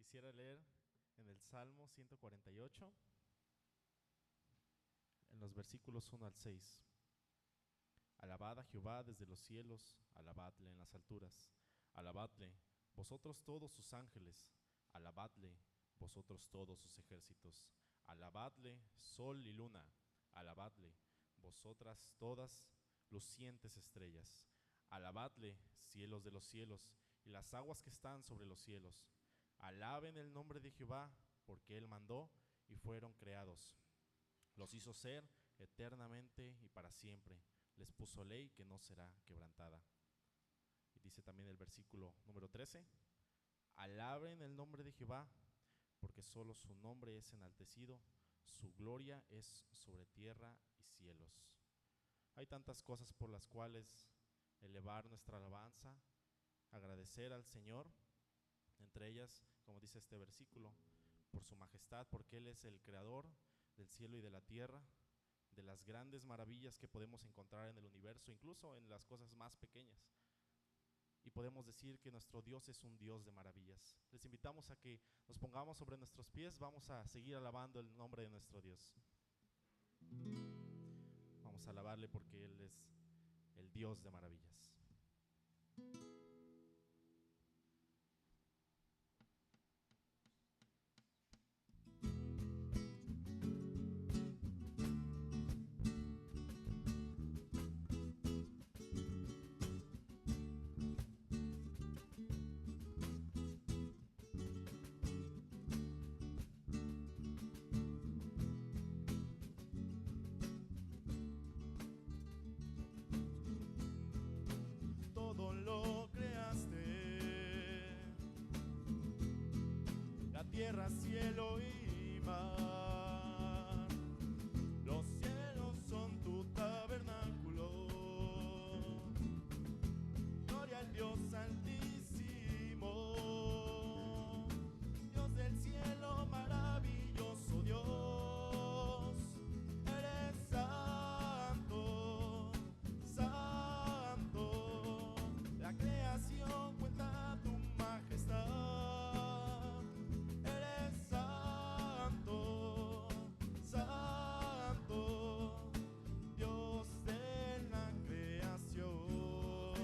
Quisiera leer en el Salmo 148, en los versículos 1 al 6. Alabad a Jehová desde los cielos, alabadle en las alturas, alabadle, vosotros todos sus ángeles, alabadle, vosotros todos sus ejércitos, alabadle, sol y luna, alabadle, vosotras todas lucientes estrellas, alabadle, cielos de los cielos, y las aguas que están sobre los cielos. Alaben el nombre de Jehová, porque Él mandó y fueron creados. Los hizo ser eternamente y para siempre. Les puso ley que no será quebrantada. Y dice también el versículo número 13: alaben el nombre de Jehová, porque solo su nombre es enaltecido, su gloria es sobre tierra y cielos. Hay tantas cosas por las cuales elevar nuestra alabanza, agradecer al Señor, entre ellas, como dice este versículo, por su majestad, porque Él es el creador del cielo y de la tierra, de las grandes maravillas que podemos encontrar en el universo, incluso en las cosas más pequeñas. Y podemos decir que nuestro Dios es un Dios de maravillas. Les invitamos a que nos pongamos sobre nuestros pies. Vamos a seguir alabando el nombre de nuestro Dios. Vamos a alabarle porque Él es el Dios de maravillas. Todo lo creaste, la tierra, cielo y mar. Los cielos son tu tabernáculo. Gloria al Dios altísimo, Dios del cielo, maravilloso Dios. Eres santo, santo. La creación cuenta tu majestad. Eres santo, santo, Dios de la creación.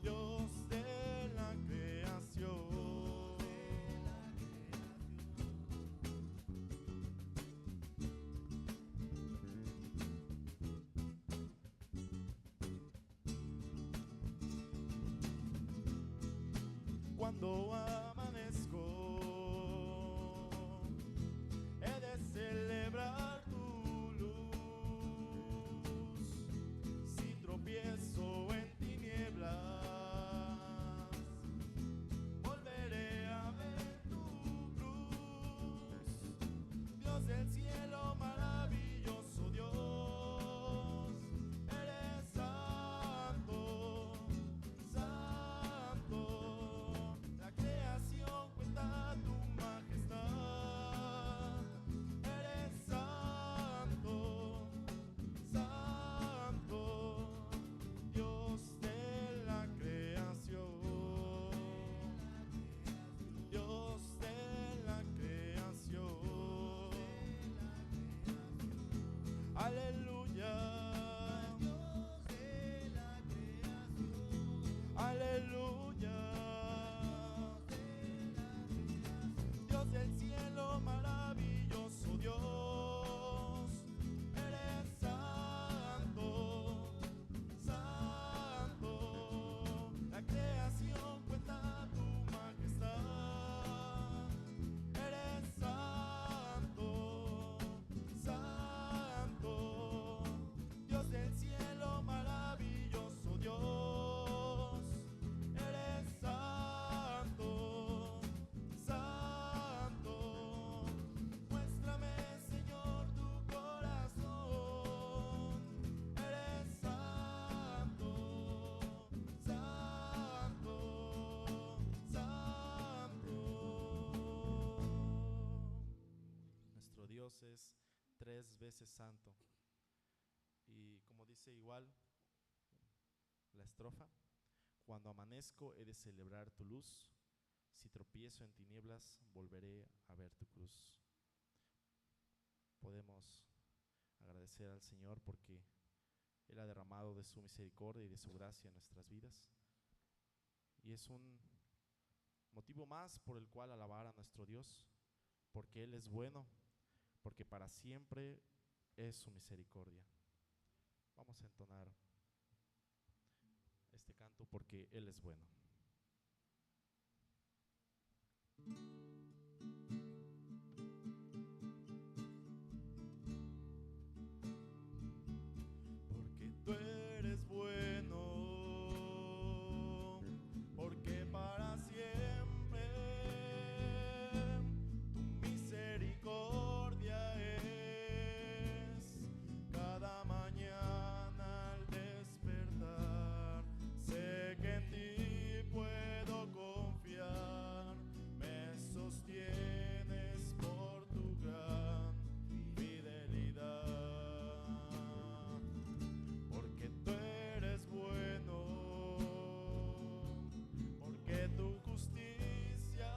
Dios de la creación. Cuando amanezco, he de celebrar tu luz. Si tropiezo en tinieblas, volveré a ver tu cruz. Dios del cielo, maravilloso Dios. Eres santo, santo. La creación cuenta tu majestad. Eres santo, santo, Dios de la creación. Dios de la creación. Aleluya. Dios de la creación. Aleluya. Dios del cielo, maravilloso Dios. Eres santo, santo. La creación cuenta tu majestad. Eres santo, santo, Dios del cielo, maravilloso Dios. Eres santo, santo. Muéstrame, Señor, tu corazón. Eres santo, santo, santo. Nuestro Dios es 3 veces santo. Y como dice igual la estrofa: cuando amanezco he de celebrar tu luz. Si tropiezo en tinieblas, volveré a ver tu cruz. Podemos agradecer al Señor porque Él ha derramado de su misericordia y de su gracia en nuestras vidas. Y es un motivo más por el cual alabar a nuestro Dios, porque Él es bueno, porque para siempre es su misericordia. Vamos a entonar este canto porque Él es bueno. Porque tú eres bueno, porque para siempre tu misericordia es. Cada mañana al despertar, sé que en ti puedo confiar. Me sostienes por tu gran fidelidad. Porque tú eres bueno, porque tu justicia,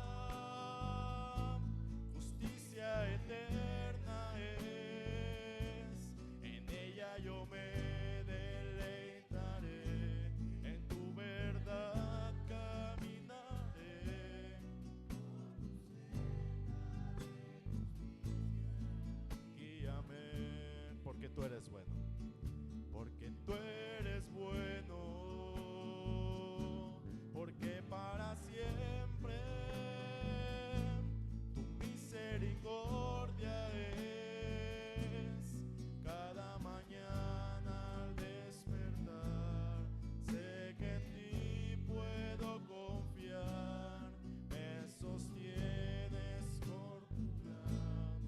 justicia eterna es. En ella yo me deleitaré, en tu verdad caminaré. Guíame, porque tú eres bueno. Porque tú eres bueno, porque para siempre tu misericordia es. Cada mañana al despertar, sé que en ti puedo confiar. Me sostienes por tu gran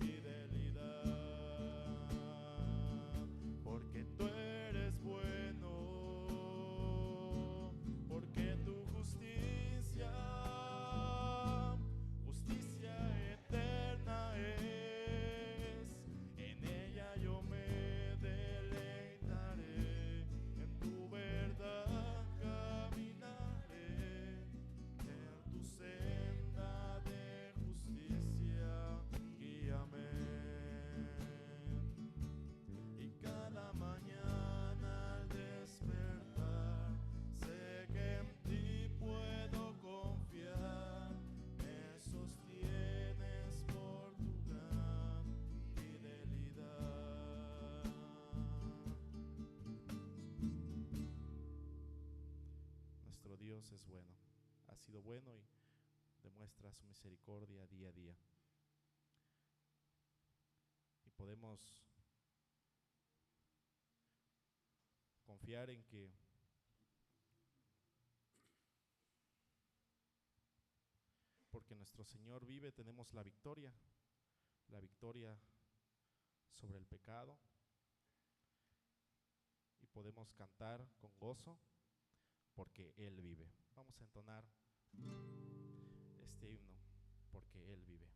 fidelidad. Porque tú eres bueno, porque tu justicia, justicia eterna es. En ella yo me deleitaré, en tu verdad caminaré, en tu senda de justicia, guíame. Y cada mañana al despertar, sé que en ti puedo confiar. Me sostienes por tu gran fidelidad. Nuestro Dios es bueno, ha sido bueno y demuestra su misericordia día a día. Y podemos confiar en que porque nuestro Señor vive tenemos la victoria sobre el pecado, y podemos cantar con gozo porque Él vive. Vamos a entonar este himno, porque Él vive.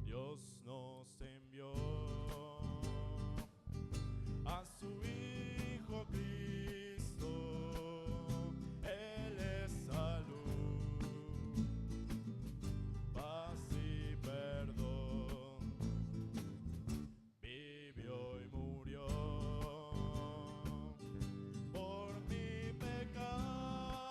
Dios nos envió a su Hijo Cristo. Él es salud, paz y perdón. Vivió y murió por mi pecado.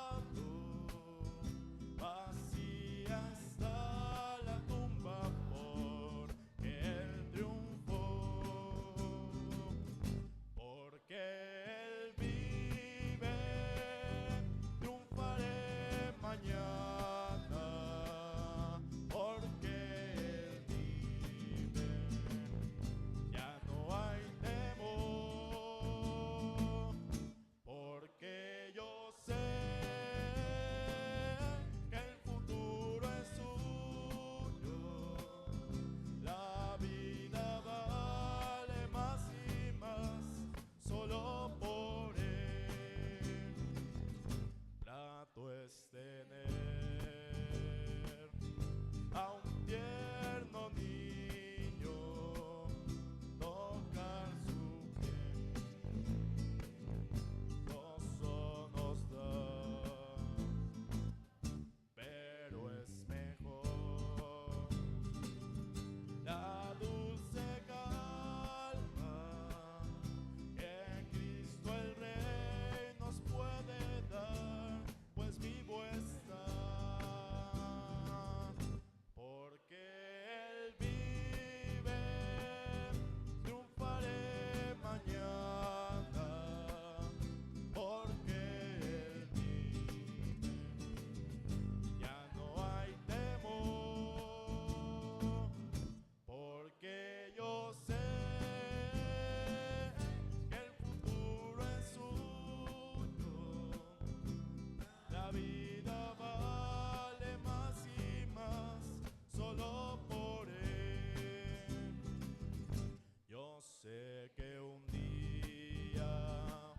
sé que un día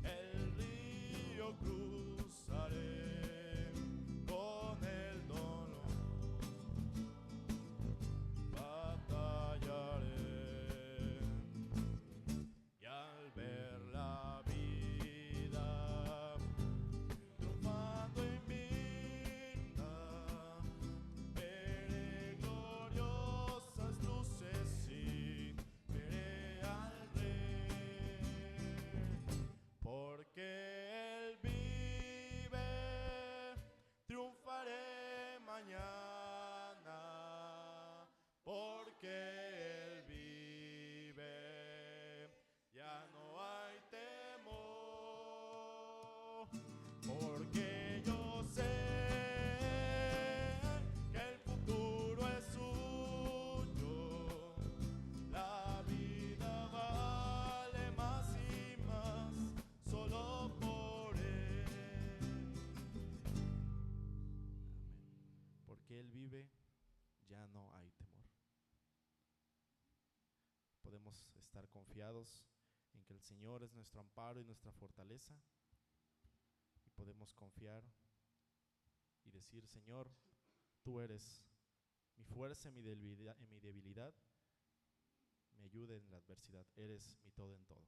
el río cruzaré con el dolor, batallaré y al ver la vida triunfando en vida, veré gloriosas luces y veré al Rey, porque Él vive, triunfaré mañana, porque Él vive, ya no hay temor, porque yo sé que el futuro es suyo, la vida vale más y más solo por Él. Amén. Porque Él vive, ya no hay temor. Podemos estar confiados en que el Señor es nuestro amparo y nuestra fortaleza, y podemos confiar y decir: Señor, tú eres mi fuerza en mi debilidad, mi ayuda en la adversidad, eres mi todo en todo.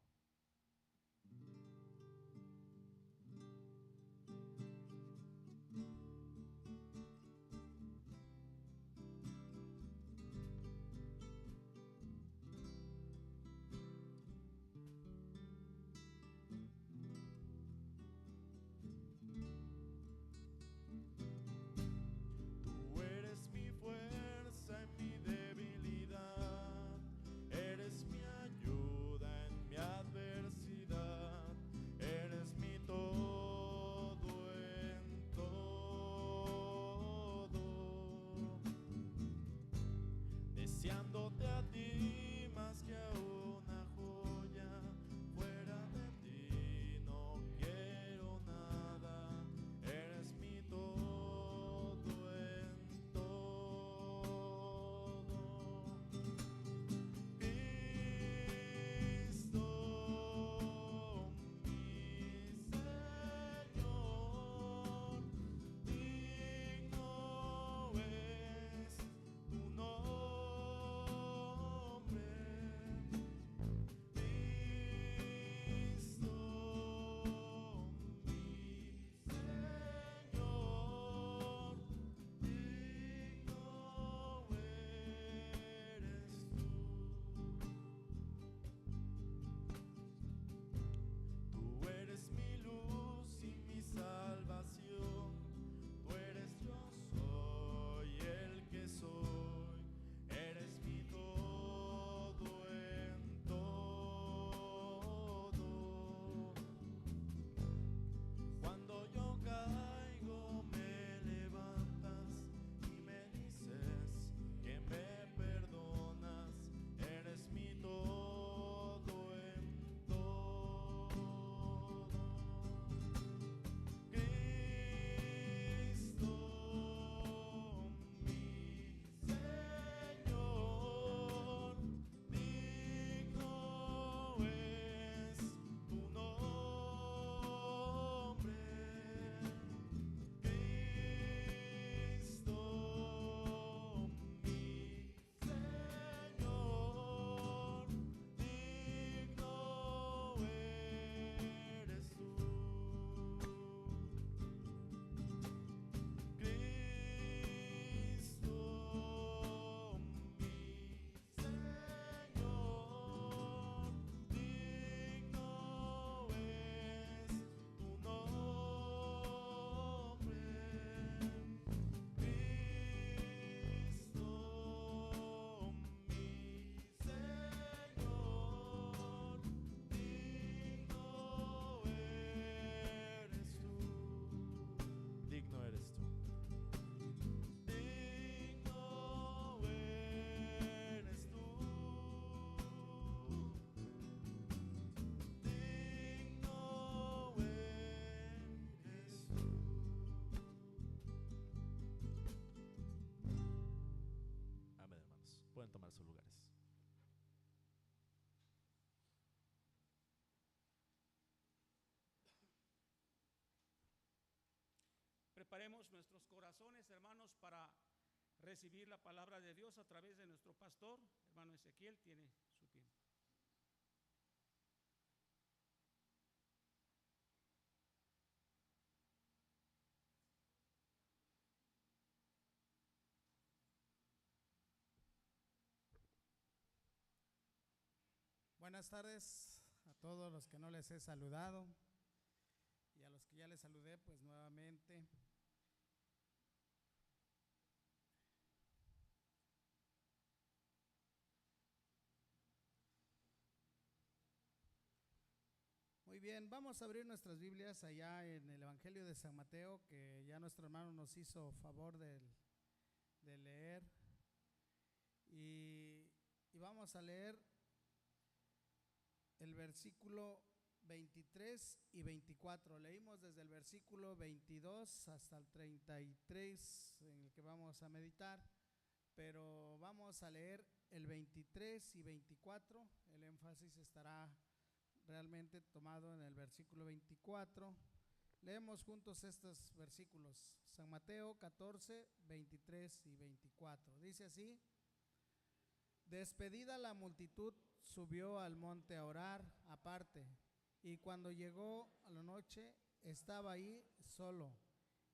Tú eres mi fuerza en mi debilidad, eres mi ayuda en mi adversidad, Preparemos nuestros corazones, hermanos, para recibir la palabra de Dios a través de nuestro pastor. Hermano Ezequiel tiene su tiempo. Buenas tardes a todos los que no les he saludado y a los que ya les saludé, pues nuevamente. Muy bien, vamos a abrir nuestras Biblias allá en el Evangelio de San Mateo, que ya nuestro hermano nos hizo favor de leer, y vamos a leer el versículo 23 y 24. Leímos desde el versículo 22 hasta el 33 en el que vamos a meditar, pero vamos a leer el 23 y 24. El énfasis estará realmente tomado en el versículo 24. Leemos juntos estos versículos. San Mateo 14, 23 y 24. Dice así: despedida la multitud, subió al monte a orar aparte, y cuando llegó a la noche estaba ahí solo,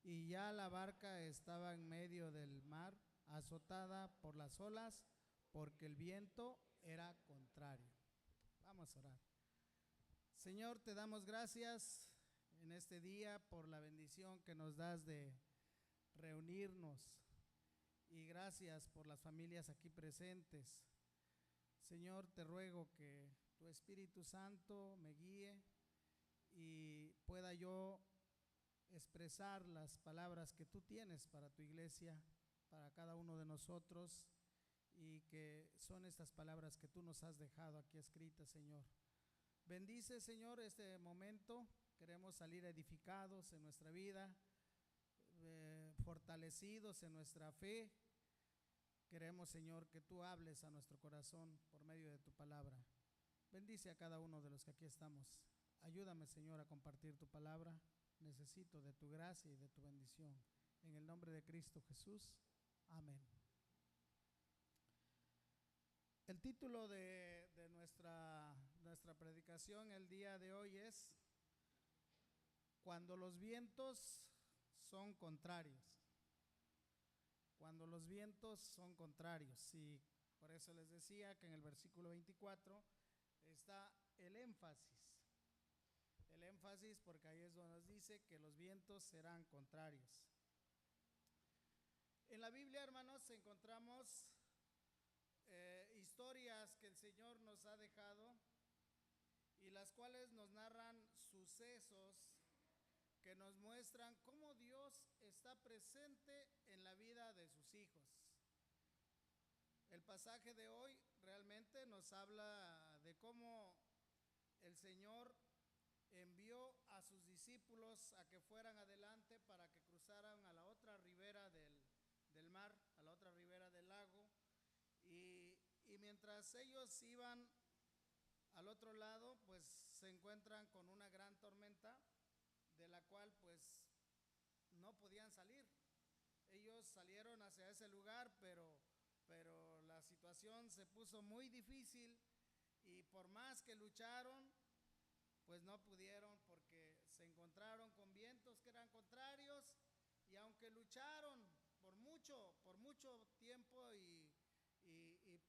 y ya la barca estaba en medio del mar, azotada por las olas, porque el viento era contrario. Vamos a orar. Señor, te damos gracias en este día por la bendición que nos das de reunirnos, y gracias por las familias aquí presentes. Señor, te ruego que tu Espíritu Santo me guíe y pueda yo expresar las palabras que tú tienes para tu iglesia, para cada uno de nosotros, y que son estas palabras que tú nos has dejado aquí escritas, Señor. Bendice, Señor, este momento. Queremos salir edificados en nuestra vida, fortalecidos en nuestra fe. Queremos, Señor, que tú hables a nuestro corazón por medio de tu palabra. Bendice a cada uno de los que aquí estamos. Ayúdame, Señor, a compartir tu palabra. Necesito de tu gracia y de tu bendición. En el nombre de Cristo Jesús. Amén. El título de nuestra predicación el día de hoy es: cuando los vientos son contrarios. Cuando los vientos son contrarios. Y por eso les decía que en el versículo 24 está el énfasis. El énfasis, porque ahí es donde nos dice que los vientos serán contrarios. En la Biblia, hermanos, encontramos historias que el Señor nos ha dejado, y las cuales nos narran sucesos que nos muestran cómo Dios está presente en la vida de sus hijos. El pasaje de hoy realmente nos habla de cómo el Señor envió a sus discípulos a que fueran adelante para que cruzaran a la otra ribera del mar, a la otra ribera del lago, y mientras ellos iban al otro lado, pues se encuentran con una gran tormenta, de la cual pues no podían salir. Ellos salieron hacia ese lugar, pero la situación se puso muy difícil, y por más que lucharon, pues no pudieron, porque se encontraron con vientos que eran contrarios, y aunque lucharon por mucho tiempo y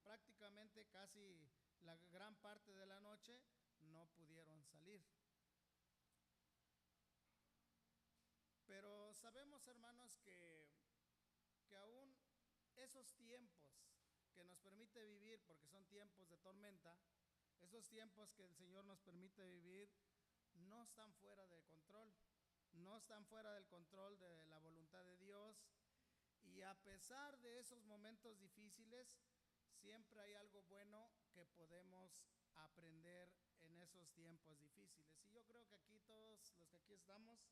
prácticamente casi la gran parte de la noche, no pudieron salir. Pero sabemos, hermanos, que aún esos tiempos que nos permite vivir, porque son tiempos de tormenta, esos tiempos que el Señor nos permite vivir, no están fuera de control, no están fuera del control de la voluntad de Dios. Y a pesar de esos momentos difíciles, siempre hay algo bueno que podemos aprender en esos tiempos difíciles. Y yo creo que aquí todos los que aquí estamos,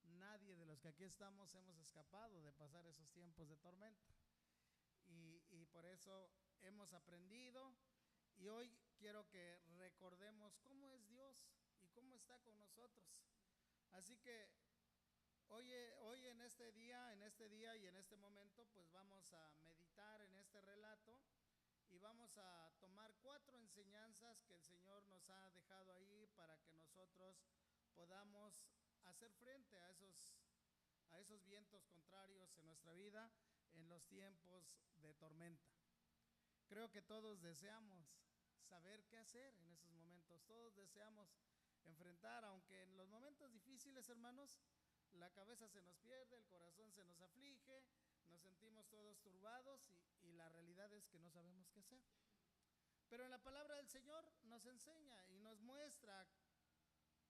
nadie de los que aquí estamos hemos escapado de pasar esos tiempos de tormenta. Y por eso hemos aprendido, y hoy quiero que recordemos cómo es Dios y cómo está con nosotros. Así que Hoy en este día y en este momento, pues vamos a meditar en este relato y vamos a tomar 4 enseñanzas que el Señor nos ha dejado ahí para que nosotros podamos hacer frente a esos vientos contrarios en nuestra vida en los tiempos de tormenta. Creo que todos deseamos saber qué hacer en esos momentos, todos deseamos enfrentar, aunque en los momentos difíciles, hermanos, la cabeza se nos pierde, el corazón se nos aflige, nos sentimos todos turbados y la realidad es que no sabemos qué hacer. Pero en la palabra del Señor nos enseña y nos muestra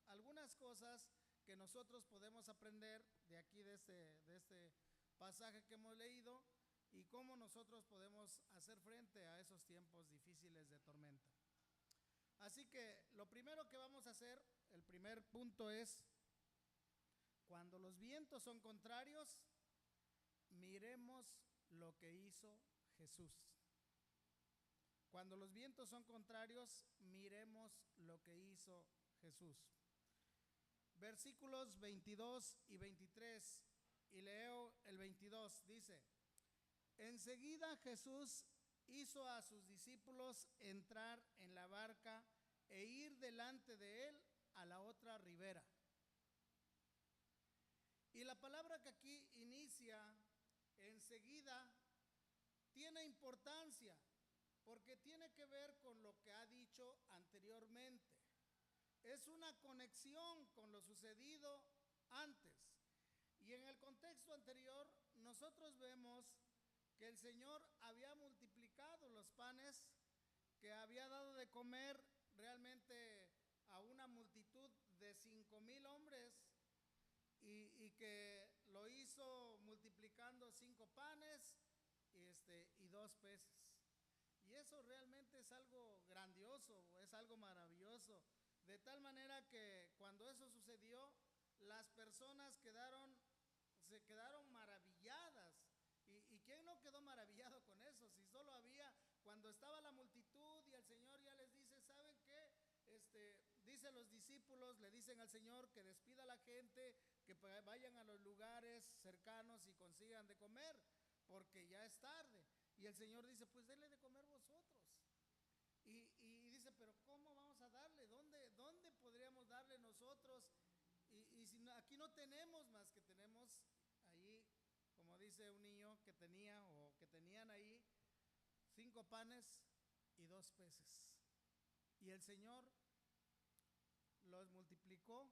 algunas cosas que nosotros podemos aprender de aquí, de este pasaje que hemos leído, y cómo nosotros podemos hacer frente a esos tiempos difíciles de tormenta. Así que lo primero que vamos a hacer, el primer punto es: cuando los vientos son contrarios, miremos lo que hizo Jesús. Cuando los vientos son contrarios, miremos lo que hizo Jesús. Versículos 22 y 23, y leo el 22, dice: enseguida Jesús hizo a sus discípulos entrar en la barca e ir delante de él a la otra ribera. Y la palabra que aquí inicia, enseguida, tiene importancia porque tiene que ver con lo que ha dicho anteriormente. Es una conexión con lo sucedido antes. Y en el contexto anterior, nosotros vemos que el Señor había multiplicado los panes, que había dado de comer realmente a una multitud de 5,000 hombres, y que lo hizo multiplicando 5 panes y 2 peces. Y eso realmente es algo grandioso, es algo maravilloso. De tal manera que cuando eso sucedió, las personas se quedaron maravilladas. ¿Y quién no quedó maravillado con eso? Si solo había, cuando estaba la multitud y el Señor ya les dice, ¿saben qué? Dice los discípulos, le dicen al Señor que despida a la gente, que vayan a los lugares cercanos y consigan de comer, porque ya es tarde. Y el Señor dice, pues denle de comer vosotros. Y dice, pero ¿cómo vamos a darle? ¿Dónde podríamos darle nosotros? Y si no, aquí no tenemos más, que tenemos ahí, como dice un niño que tenía o que tenían ahí 5 panes y 2 peces. Y el Señor los multiplicó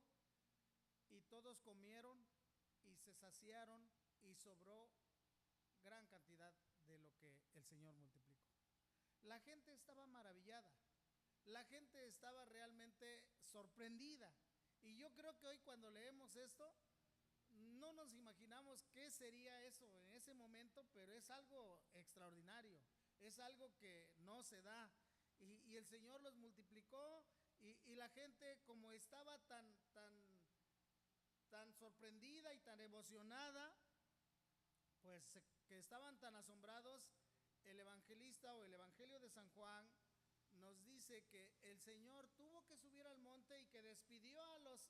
y todos comieron y se saciaron y sobró gran cantidad de lo que el Señor multiplicó. La gente estaba maravillada, la gente estaba realmente sorprendida. Y yo creo que hoy cuando leemos esto, no nos imaginamos qué sería eso en ese momento, pero es algo extraordinario, es algo que no se da. Y el Señor los multiplicó y la gente, como estaba tan sorprendida y tan emocionada, pues que estaban tan asombrados, el evangelista o el evangelio de San Juan nos dice que el Señor tuvo que subir al monte y que despidió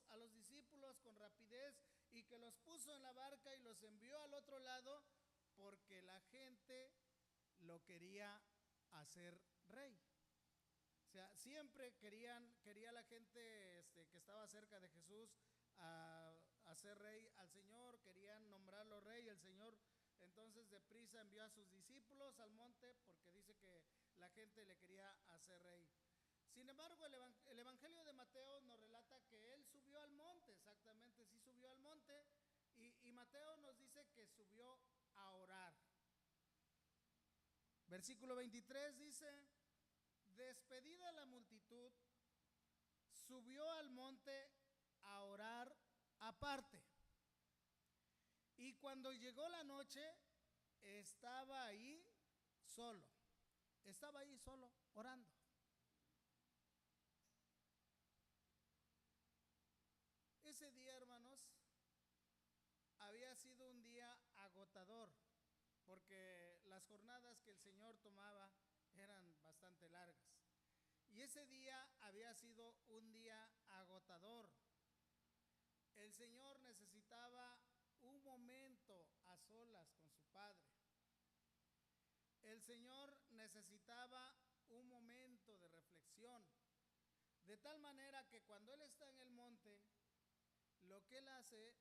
a los discípulos con rapidez y que los puso en la barca y los envió al otro lado porque la gente lo quería hacer rey. O sea, siempre quería la gente que estaba cerca de Jesús a hacer rey al Señor, querían nombrarlo rey. El Señor entonces deprisa envió a sus discípulos al monte porque dice que la gente le quería hacer rey. Sin embargo, el Evangelio de Mateo nos relata que él subió al monte, exactamente, sí subió al monte, y Mateo nos dice que subió a orar. Versículo 23 dice: despedida la multitud, subió al monte a orar aparte. Y cuando llegó la noche, estaba ahí solo orando. Ese día, hermanos, había sido un día agotador, porque las jornadas que el Señor tomaba eran bastante largas. Y ese día había sido un día agotador. El Señor necesitaba un momento a solas con su Padre. El Señor necesitaba un momento de reflexión, de tal manera que cuando Él está en el monte, lo que Él hace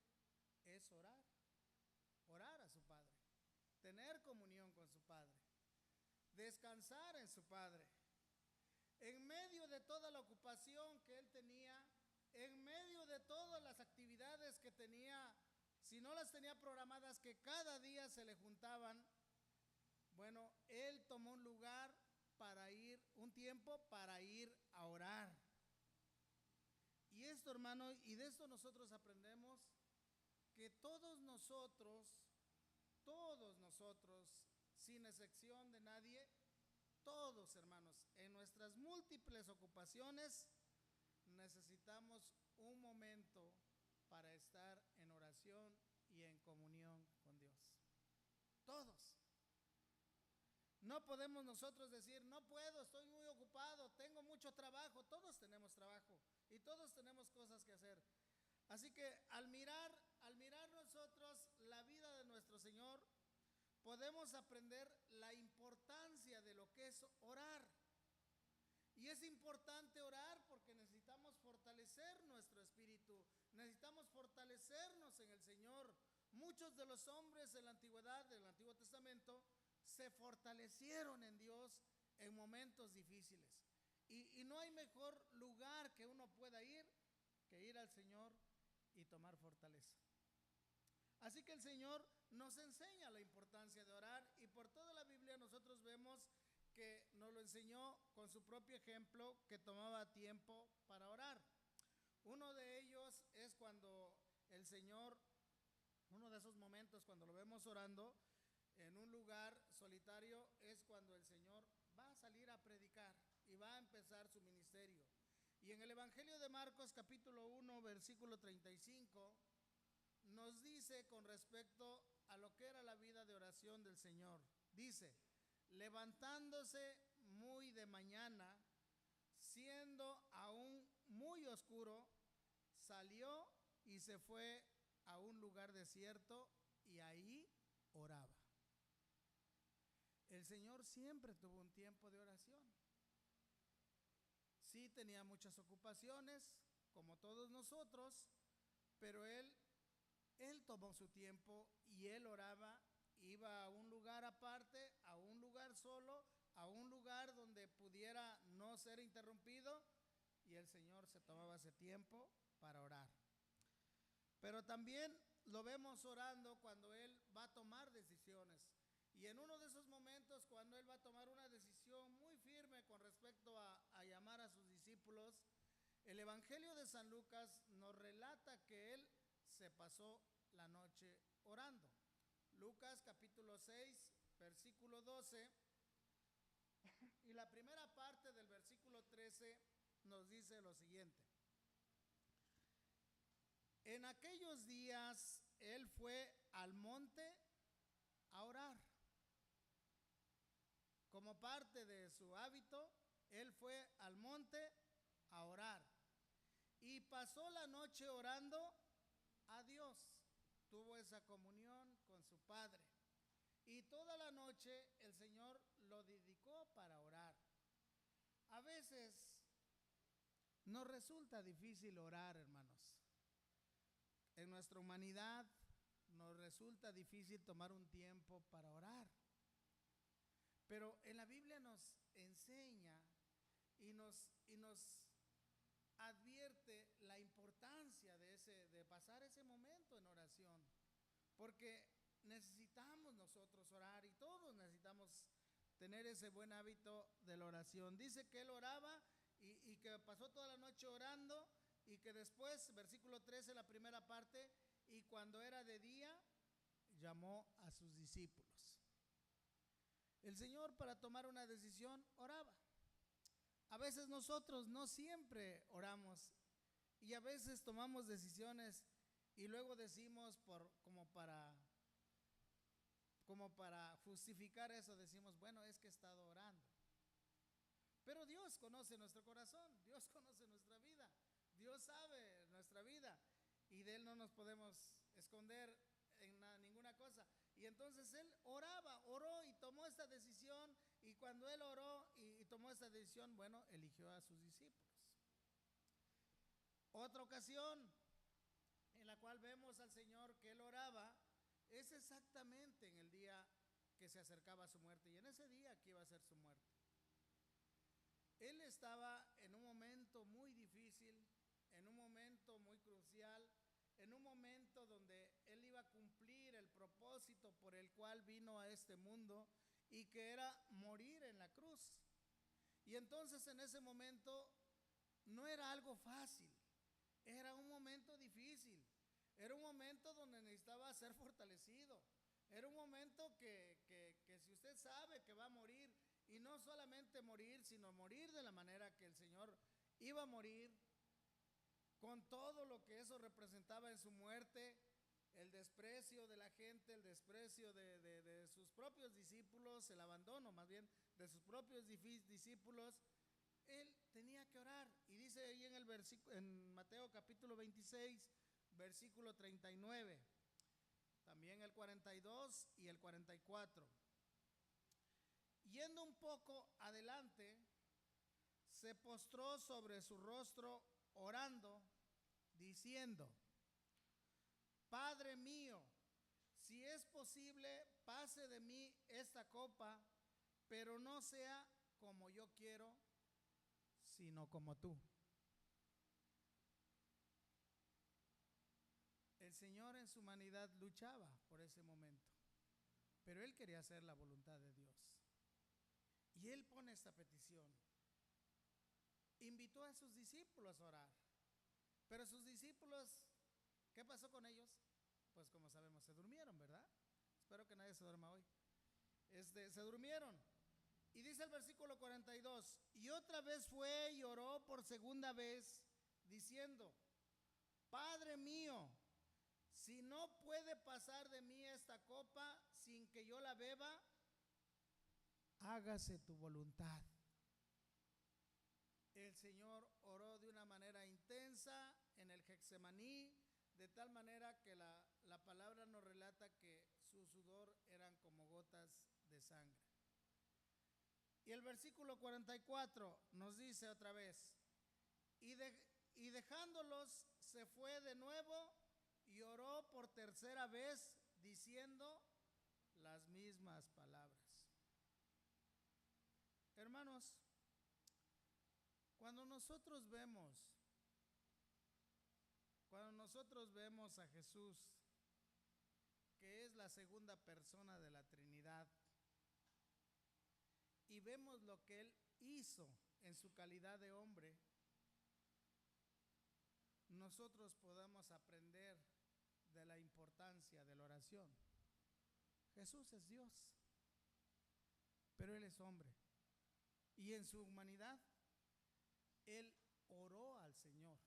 es orar, orar a su Padre, tener comunión con su Padre, descansar en su Padre. En medio de toda la ocupación que Él tenía, en medio de todas las actividades que tenía, si no las tenía programadas, que cada día se le juntaban, bueno, Él tomó un lugar para ir, un tiempo para ir a orar. Y esto, hermano, y de esto nosotros aprendemos que todos nosotros, sin excepción de nadie, todos, hermanos, en nuestras múltiples ocupaciones, necesitamos un momento para estar en oración y en comunión con Dios. Todos. No podemos nosotros decir, no puedo, estoy muy ocupado, tengo mucho trabajo. Todos tenemos trabajo y todos tenemos cosas que hacer. Así que al mirar nosotros la vida de nuestro Señor, podemos aprender la importancia de lo que es orar. Y es importante orar porque necesitamos fortalecer nuestro espíritu, necesitamos fortalecernos en el Señor. Muchos de los hombres en la antigüedad, del Antiguo Testamento, se fortalecieron en Dios en momentos difíciles. Y no hay mejor lugar que uno pueda ir que ir al Señor y tomar fortaleza. Así que el Señor nos enseña la importancia de orar, y por toda la Biblia nosotros vemos que nos lo enseñó con su propio ejemplo, que tomaba tiempo para orar. Uno de ellos es cuando el Señor, uno de esos momentos cuando lo vemos orando en un lugar solitario, es cuando el Señor va a salir a predicar y va a empezar su ministerio. Y en el Evangelio de Marcos capítulo 1 versículo 35 nos dice con respecto a lo que era la vida de oración del Señor. Dice: levantándose muy de mañana, siendo aún muy oscuro, salió y se fue a un lugar desierto y ahí oraba. El Señor siempre tuvo un tiempo de oración. Sí, tenía muchas ocupaciones, como todos nosotros, pero Él tomó su tiempo y Él oraba. Iba a un lugar aparte, a un lugar solo, a un lugar donde pudiera no ser interrumpido, y el Señor se tomaba ese tiempo para orar. Pero también lo vemos orando cuando Él va a tomar decisiones. Y en uno de esos momentos, cuando Él va a tomar una decisión muy firme con respecto a llamar a sus discípulos, el Evangelio de San Lucas nos relata que Él se pasó la noche orando. Lucas capítulo 6, versículo 12, y la primera parte del versículo 13 nos dice lo siguiente: en aquellos días Él fue al monte a orar. Como parte de su hábito, Él fue al monte a orar y pasó la noche orando a Dios. Tuvo esa comunión con su Padre, y toda la noche el Señor lo dedicó para orar. A veces nos resulta difícil orar, hermanos. En nuestra humanidad nos resulta difícil tomar un tiempo para orar. Pero en la Biblia nos enseña y nos advierte la importancia de pasar ese momento en oración, porque necesitamos nosotros orar, y todos necesitamos tener ese buen hábito de la oración. Dice que Él oraba y que pasó toda la noche orando, y que después, versículo 13, la primera parte, y cuando era de día, llamó a sus discípulos. El Señor, para tomar una decisión, oraba. A veces nosotros no siempre oramos, y a veces tomamos decisiones y luego decimos como para justificar eso, decimos, bueno, es que he estado orando. Pero Dios conoce nuestro corazón, Dios conoce nuestra vida, Dios sabe nuestra vida, y de Él no nos podemos esconder. cosa. Y entonces él oró y tomó esta decisión. Y cuando él oró y tomó esta decisión, bueno, eligió a sus discípulos. Otra ocasión en la cual vemos al Señor que él oraba es exactamente en el día que se acercaba a su muerte, y en ese día que iba a ser su muerte. Él estaba en un momento muy difícil, en un momento muy crucial, en un momento donde él iba a cumplir el propósito por el cual vino a este mundo, y que era morir en la cruz. Y entonces en ese momento no era algo fácil, era un momento difícil, era un momento donde necesitaba ser fortalecido, era un momento que si usted sabe que va a morir, y no solamente morir, sino morir de la manera que el Señor iba a morir, con todo lo que eso representaba en su muerte, el desprecio de la gente, el desprecio de sus propios discípulos, el abandono más bien de sus propios discípulos, él tenía que orar. Y dice ahí en el versículo, en Mateo capítulo 26, versículo 39, también el 42 y el 44. Yendo un poco adelante, se postró sobre su rostro orando, diciendo: Padre mío, si es posible, pase de mí esta copa, pero no sea como yo quiero, sino como tú. El Señor en su humanidad luchaba por ese momento, pero él quería hacer la voluntad de Dios. Y él pone esta petición. Invitó a sus discípulos a orar, pero sus discípulos, ¿qué pasó con ellos? Pues como sabemos, se durmieron, ¿verdad? Espero que nadie se duerma hoy. Se durmieron. Y dice el versículo 42, y otra vez fue y oró por segunda vez, diciendo: Padre mío, si no puede pasar de mí esta copa sin que yo la beba, hágase tu voluntad. El Señor oró de una manera intensa en el Getsemaní, de tal manera que la palabra nos relata que su sudor eran como gotas de sangre. Y el versículo 44 nos dice otra vez: y dejándolos se fue de nuevo y oró por tercera vez, diciendo las mismas palabras. Hermanos, cuando nosotros vemos a Jesús, que es la segunda persona de la Trinidad, y vemos lo que él hizo en su calidad de hombre, nosotros podamos aprender de la importancia de la oración. Jesús es Dios, pero él es hombre, y en su humanidad él oró al Señor,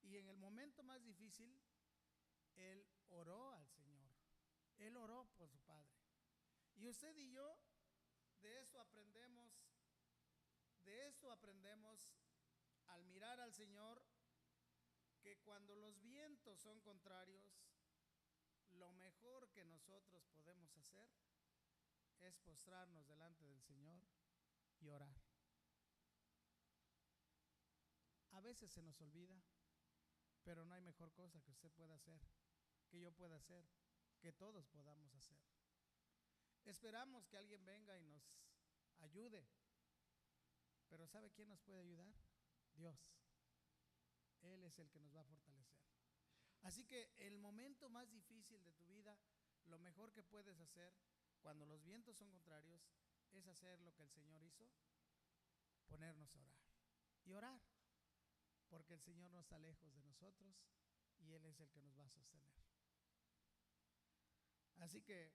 y en el momento más difícil él oró al Señor, él oró por su Padre. Y usted y yo de esto aprendemos al mirar al Señor, que cuando los vientos son contrarios, lo mejor que nosotros podemos hacer es postrarnos delante del Señor y orar. A veces se nos olvida, pero no hay mejor cosa que usted pueda hacer, que yo pueda hacer, que todos podamos hacer. Esperamos que alguien venga y nos ayude, pero ¿sabe quién nos puede ayudar? Dios. Él es el que nos va a fortalecer. Así que el momento más difícil de tu vida, lo mejor que puedes hacer cuando los vientos son contrarios, es hacer lo que el Señor hizo: ponernos a orar y orar, porque el Señor no está lejos de nosotros y Él es el que nos va a sostener. Así que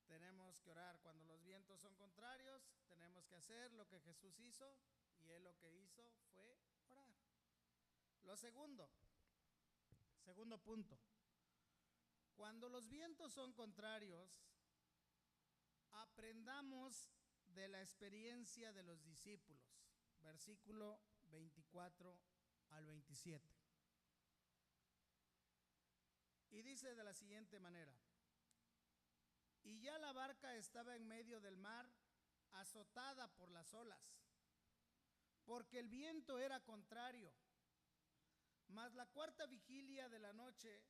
tenemos que orar cuando los vientos son contrarios, tenemos que hacer lo que Jesús hizo, y Él lo que hizo fue orar. Lo segundo punto: cuando los vientos son contrarios, aprendamos de la experiencia de los discípulos. Versículo 24 al 27. Y dice de la siguiente manera: y ya la barca estaba en medio del mar, azotada por las olas, porque el viento era contrario. Mas la cuarta vigilia de la noche,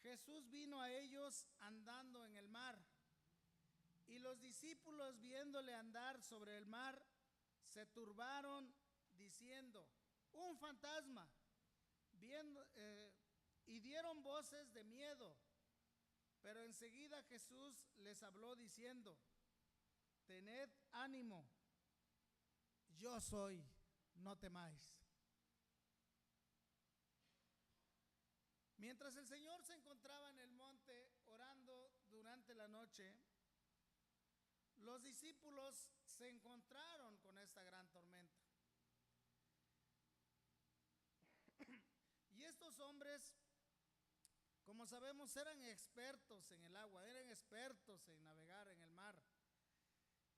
Jesús vino a ellos andando en el mar, y los discípulos, viéndole andar sobre el mar, se turbaron, diciendo: un fantasma. Y dieron voces de miedo. Pero enseguida Jesús les habló diciendo: tened ánimo, yo soy, no temáis. Mientras el Señor se encontraba en el monte orando durante la noche, los discípulos se encontraron con esta gran tormenta. Y estos hombres, como sabemos, eran expertos en el agua, eran expertos en navegar en el mar.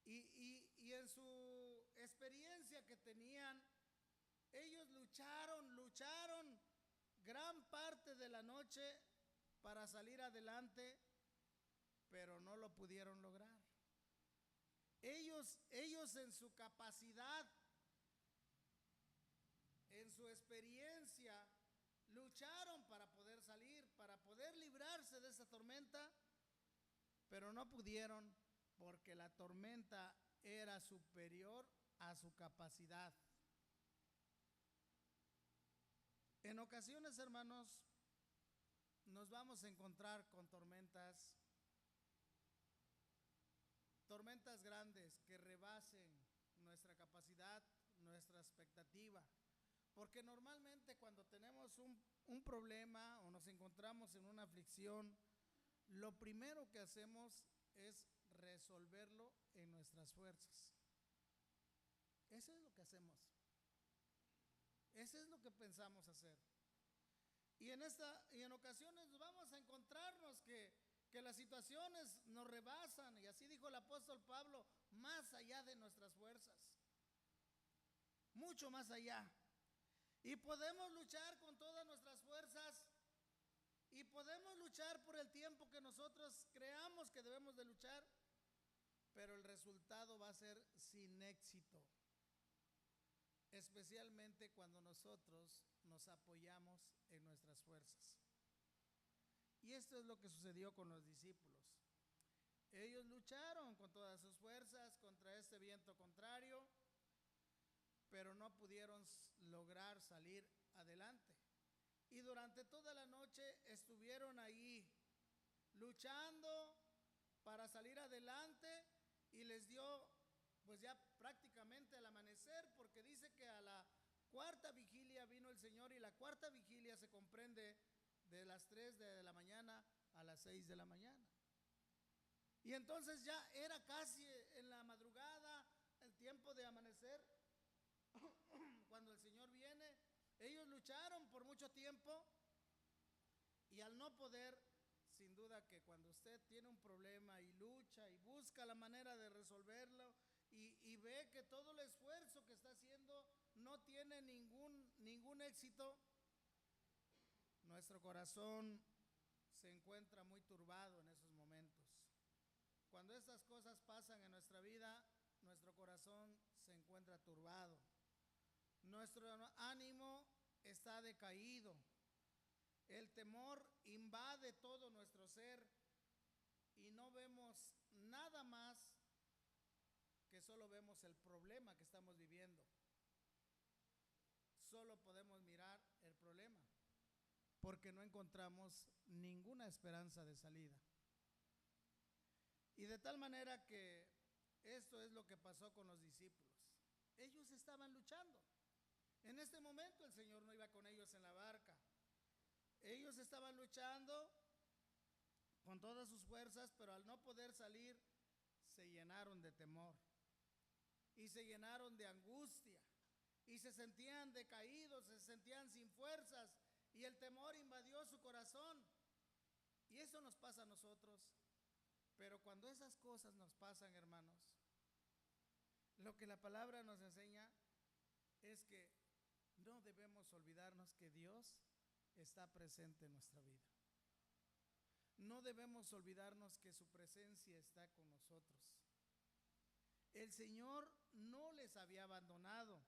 Y en su experiencia que tenían, ellos lucharon gran parte de la noche para salir adelante, pero no lo pudieron lograr. Ellos en su capacidad, en su experiencia, lucharon para poder salir, para poder librarse de esa tormenta, pero no pudieron porque la tormenta era superior a su capacidad. En ocasiones, hermanos, nos vamos a encontrar con tormentas grandes que rebasen nuestra capacidad, nuestra expectativa. Porque normalmente cuando tenemos un problema o nos encontramos en una aflicción, lo primero que hacemos es resolverlo en nuestras fuerzas. Eso es lo que hacemos. Eso es lo que pensamos hacer. Y en ocasiones vamos a encontrarnos que las situaciones nos rebasan, y así dijo el apóstol Pablo, más allá de nuestras fuerzas, mucho más allá. Y podemos luchar con todas nuestras fuerzas, y podemos luchar por el tiempo que nosotros creamos que debemos de luchar, pero el resultado va a ser sin éxito, especialmente cuando nosotros nos apoyamos en nuestras fuerzas. Y esto es lo que sucedió con los discípulos. Ellos lucharon con todas sus fuerzas contra este viento contrario, pero no pudieron lograr salir adelante. Y durante toda la noche estuvieron ahí luchando para salir adelante, y les dio pues ya prácticamente al amanecer, porque dice que a la cuarta vigilia vino el Señor, y la cuarta vigilia se comprende de las 3 de la mañana a las 6 de la mañana. Y entonces ya era casi en la madrugada, el tiempo de amanecer, cuando el Señor viene. Ellos lucharon por mucho tiempo, y al no poder, sin duda que cuando usted tiene un problema y lucha y busca la manera de resolverlo, y ve que todo el esfuerzo que está haciendo no tiene ningún éxito, nuestro corazón se encuentra muy turbado en esos momentos. Cuando estas cosas pasan en nuestra vida, nuestro corazón se encuentra turbado. Nuestro ánimo está decaído. El temor invade todo nuestro ser, y no vemos nada más que solo vemos el problema que estamos viviendo. Solo podemos mirar el problema, porque no encontramos ninguna esperanza de salida. Y de tal manera que esto es lo que pasó con los discípulos. Ellos estaban luchando. En este momento el Señor no iba con ellos en la barca. Ellos estaban luchando con todas sus fuerzas, pero al no poder salir, se llenaron de temor, y se llenaron de angustia, y se sentían decaídos, se sentían sin fuerzas, y el temor invadió su corazón. Y eso nos pasa a nosotros. Pero cuando esas cosas nos pasan, hermanos, lo que la palabra nos enseña es que no debemos olvidarnos que Dios está presente en nuestra vida. no debemos olvidarnos que su presencia está con nosotros. El Señor no les había abandonado,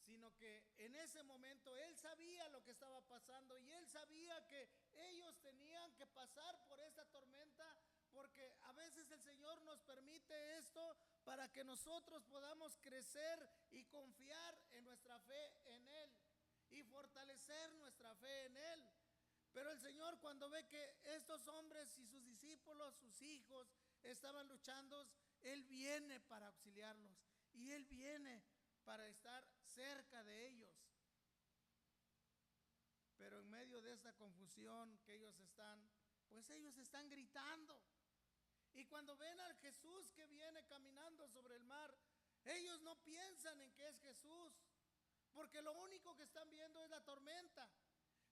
sino que en ese momento Él sabía lo que estaba pasando y Él sabía que ellos tenían que pasar por esta tormenta, porque a veces el Señor nos permite esto para que nosotros podamos crecer y confiar en nuestra fe en Él y fortalecer nuestra fe en Él. Pero el Señor, cuando ve que estos hombres y sus discípulos, sus hijos, estaban luchando, Él viene para auxiliarlos y Él viene para estar cerca de ellos. Pero en medio de esta confusión que ellos están, pues ellos están gritando. Y cuando ven al Jesús que viene caminando sobre el mar, ellos no piensan en que es Jesús, porque lo único que están viendo es la tormenta.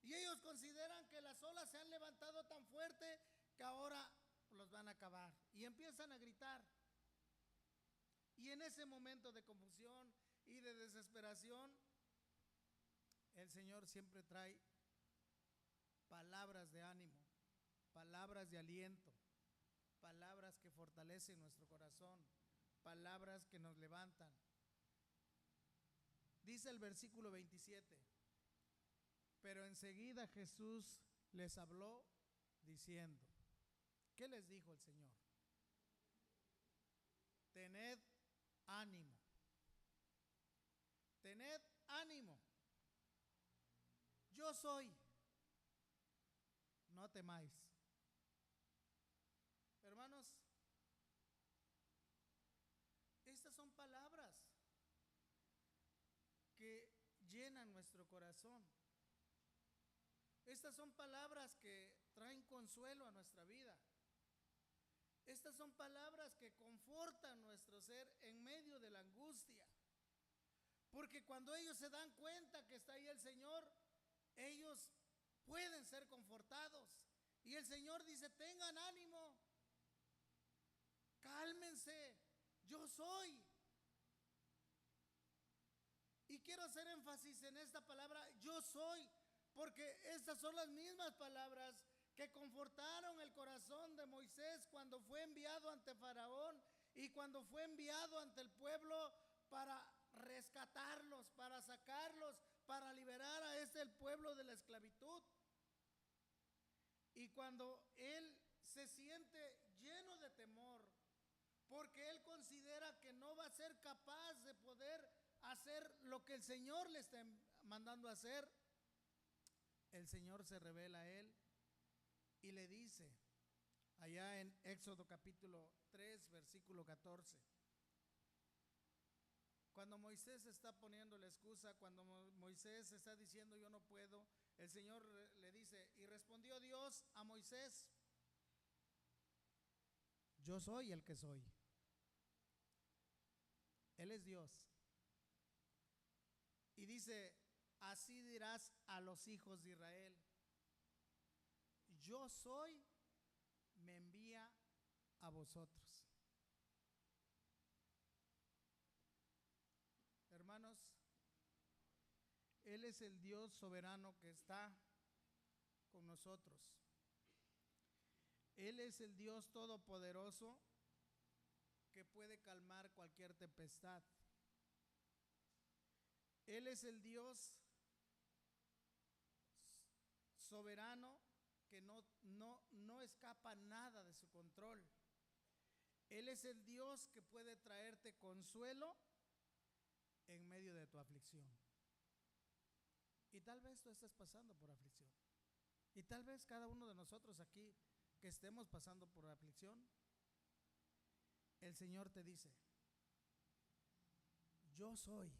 Y ellos consideran que las olas se han levantado tan fuerte que ahora los van a acabar. Y empiezan a gritar. Y en ese momento de confusión y de desesperación, el Señor siempre trae palabras de ánimo, palabras de aliento, palabras que fortalecen nuestro corazón, palabras que nos levantan. Dice el versículo 27, pero enseguida Jesús les habló diciendo, ¿qué les dijo el Señor? Tened ánimo. Tened ánimo. Yo soy. No temáis. Hermanos, estas son palabras que llenan nuestro corazón. Estas son palabras que traen consuelo a nuestra vida. Estas son palabras que confortan nuestro ser en medio de la angustia. Porque cuando ellos se dan cuenta que está ahí el Señor, ellos pueden ser confortados. Y el Señor dice, tengan ánimo, cálmense, yo soy. Y quiero hacer énfasis en esta palabra, yo soy, porque estas son las mismas palabras que confortaron el corazón de Moisés cuando fue enviado ante Faraón y cuando fue enviado ante el pueblo para rescatarlos, para sacarlos, para liberar a el pueblo de la esclavitud. Y cuando él se siente lleno de temor, porque él considera que no va a ser capaz de poder hacer lo que el Señor le está mandando a hacer, el Señor se revela a él y le dice, allá en Éxodo capítulo 3, versículo 14, cuando Moisés está poniendo la excusa, cuando Moisés está diciendo yo no puedo, el Señor le dice, y respondió Dios a Moisés, yo soy el que soy. Él es Dios. Y dice, así dirás a los hijos de Israel, yo soy, me envía a vosotros. Hermanos, Él es el Dios soberano que está con nosotros. Él es el Dios todopoderoso que puede calmar cualquier tempestad. Él es el Dios soberano que no escapa nada de su control. Él es el Dios que puede traerte consuelo en medio de tu aflicción. Y tal vez tú estés pasando por aflicción. Y tal vez cada uno de nosotros aquí que estemos pasando por aflicción, el Señor te dice, yo soy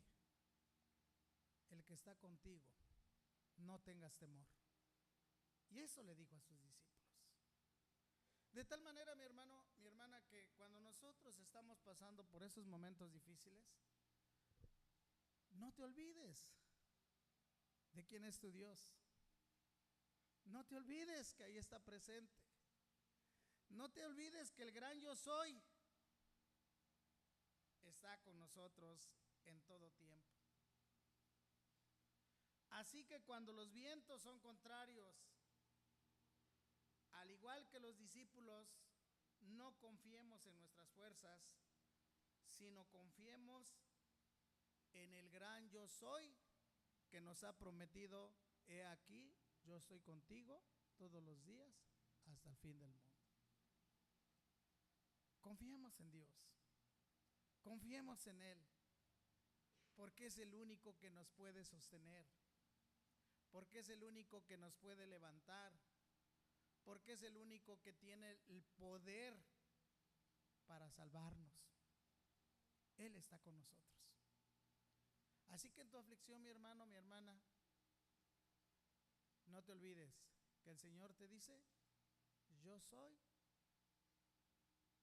el que está contigo, no tengas temor. Y eso le dijo a sus discípulos. De tal manera, mi hermano, mi hermana, que cuando nosotros estamos pasando por esos momentos difíciles, no te olvides de quién es tu Dios. No te olvides que ahí está presente. No te olvides que el gran yo soy está con nosotros en todo tiempo. Así que cuando los vientos son contrarios al al igual que los discípulos, no confiemos en nuestras fuerzas, sino confiemos en el gran yo soy que nos ha prometido: he aquí, yo estoy contigo todos los días hasta el fin del mundo. Confiemos en Dios, confiemos en Él, porque es el único que nos puede sostener, porque es el único que nos puede levantar, porque es el único que tiene el poder para salvarnos. Él está con nosotros. Así que en tu aflicción, mi hermano, mi hermana, no te olvides que el Señor te dice: yo soy.